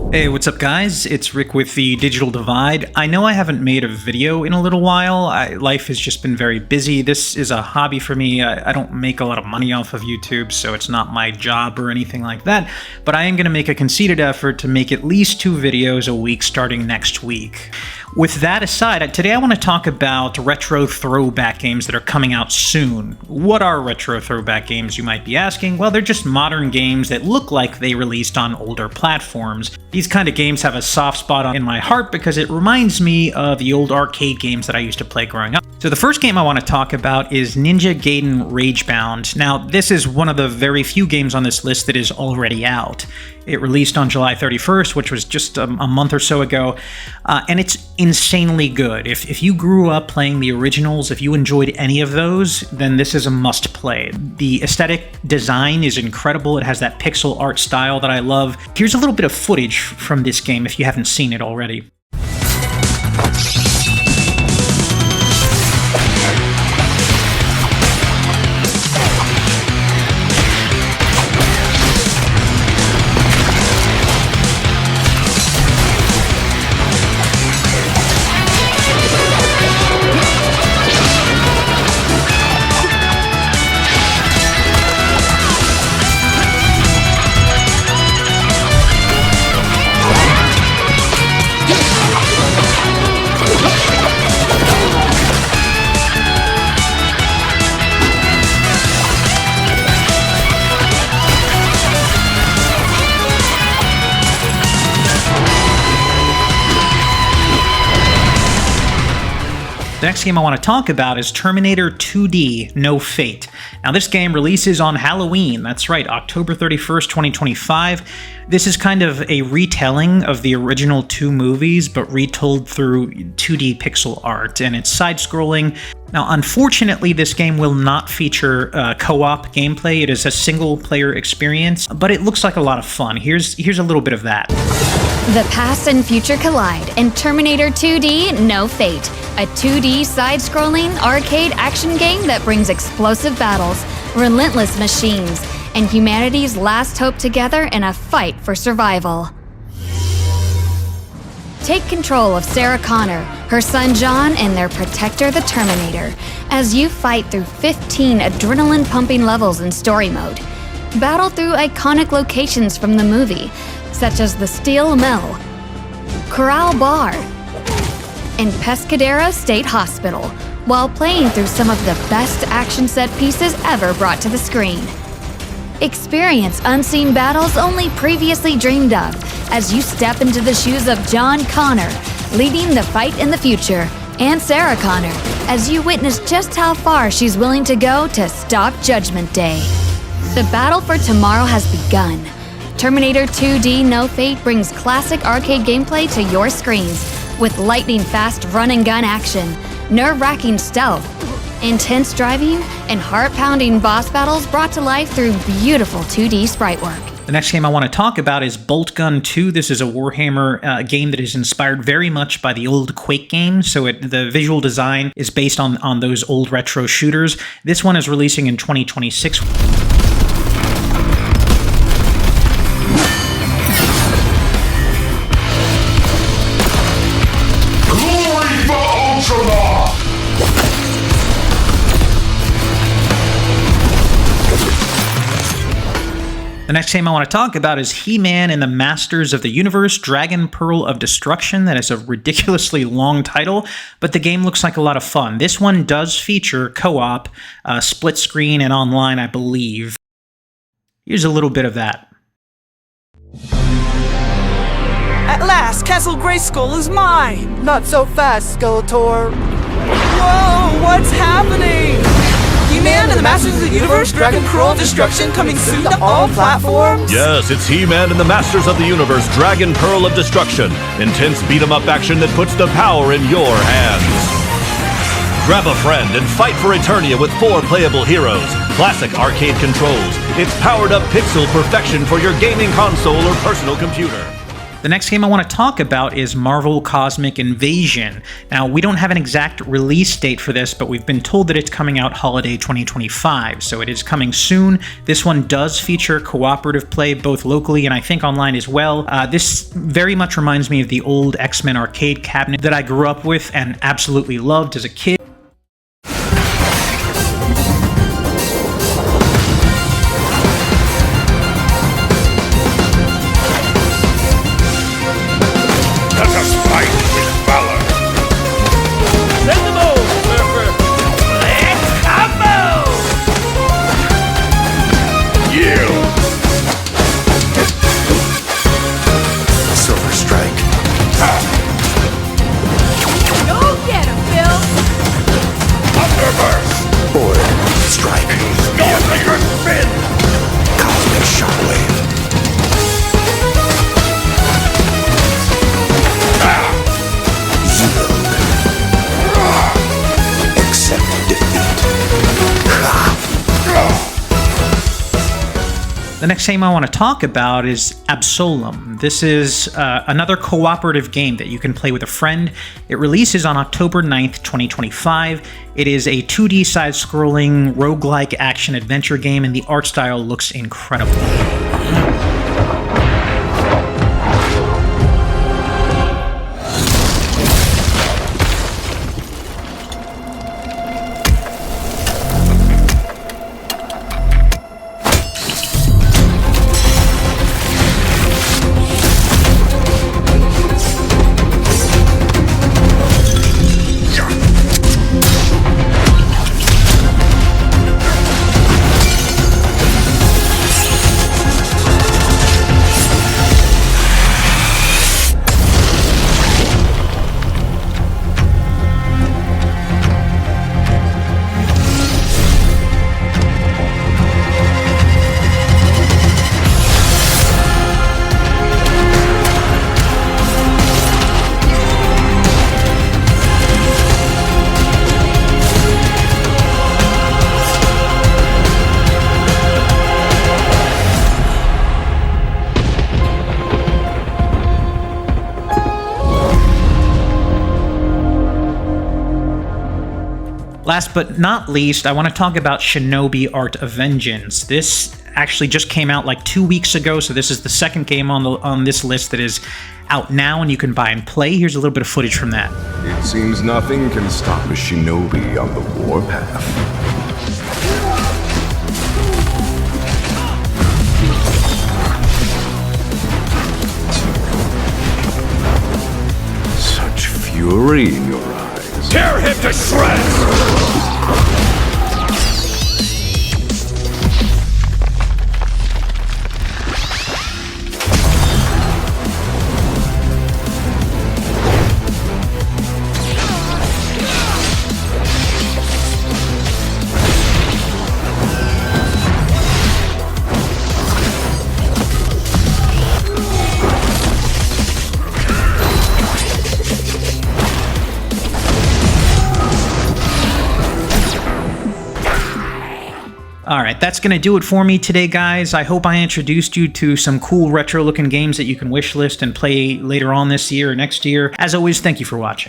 Hey, what's up guys? It's Rick with The Digital Divide. I know I haven't made a video in a little while. Life has just been very busy. This is a hobby for me. I don't make a lot of money off of YouTube, so it's not my job or anything like that. But I am going to make a conceited effort to make at least 2 videos a week starting next week. With that aside, today I want to talk about retro throwback games that are coming out soon. What are retro throwback games, you might be asking? Well, they're just modern games that look like they released on older platforms. These kind of games have a soft spot in my heart because it reminds me of the old arcade games that I used to play growing up. So the first game I want to talk about is Ninja Gaiden Ragebound. Now, this is one of the very few games on this list that is already out. It released on July 31st, which was just a month or so ago, and it's insanely good. If you grew up playing the originals, if you enjoyed any of those, then this is a must-play. The aesthetic design is incredible. It has that pixel art style that I love. Here's a little bit of footage from this game if you haven't seen it already. The next game I want to talk about is Terminator 2D No Fate. Now this game releases on Halloween, that's right, October 31st, 2025. This is kind of a retelling of the original 2 movies, but retold through 2D pixel art, and it's side-scrolling. Now, unfortunately, this game will not feature co-op gameplay. It is a single-player experience, but it looks like a lot of fun. Here's a little bit of that. The past and future collide in Terminator 2D No Fate, a 2D side-scrolling arcade action game that brings explosive battles, relentless machines, and humanity's last hope together in a fight for survival. Take control of Sarah Connor, her son John, and their protector, the Terminator, as you fight through 15 adrenaline-pumping levels in story mode. Battle through iconic locations from the movie, such as the Steel Mill, Corral Bar, and Pescadero State Hospital, while playing through some of the best action set pieces ever brought to the screen. Experience unseen battles only previously dreamed of as you step into the shoes of John Connor, leading the fight in the future, and Sarah Connor, as you witness just how far she's willing to go to stop Judgment Day. The battle for tomorrow has begun. Terminator 2D No Fate brings classic arcade gameplay to your screens with lightning-fast run-and-gun action, nerve-wracking stealth, intense driving, and heart-pounding boss battles brought to life through beautiful 2D sprite work. The next game I want to talk about is Bolt Gun 2. This is a Warhammer game that is inspired very much by the old Quake games, so the visual design is based on those old retro shooters. This one is releasing in 2026. The next game I want to talk about is He-Man and the Masters of the Universe, Dragon Pearl of Destruction. That is a ridiculously long title, but the game looks like a lot of fun. This one does feature co-op, split screen, and online, I believe. Here's a little bit of that. At last, Castle Grayskull is mine! Not so fast, Skeletor. Whoa, what's happening? He-Man and the Masters of the Universe, Dragon Pearl of Destruction, coming soon to all platforms? Yes, it's He-Man and the Masters of the Universe, Dragon Pearl of Destruction. Intense beat-em-up action that puts the power in your hands. Grab a friend and fight for Eternia with 4 playable heroes. Classic arcade controls. It's powered-up pixel perfection for your gaming console or personal computer. The next game I want to talk about is Marvel Cosmic Invasion. Now, we don't have an exact release date for this, but we've been told that it's coming out holiday 2025, so it is coming soon. This one does feature cooperative play, both locally and I think online as well. This very much reminds me of the old X-Men arcade cabinet that I grew up with and absolutely loved as a kid. The next game I want to talk about is Absolem. This is another cooperative game that you can play with a friend. It releases on October 9th, 2025. It is a 2D side-scrolling roguelike action-adventure game, and the art style looks incredible. Last but not least, I want to talk about Shinobi Art of Vengeance. This actually just came out like 2 weeks ago, so this is the second game on this list that is out now and you can buy and play. Here's a little bit of footage from that. It seems nothing can stop a shinobi on the warpath. Such fury in your eyes. Tear him to shreds! Alright, that's going to do it for me today, guys. I hope I introduced you to some cool retro-looking games that you can wishlist and play later on this year or next year. As always, thank you for watching.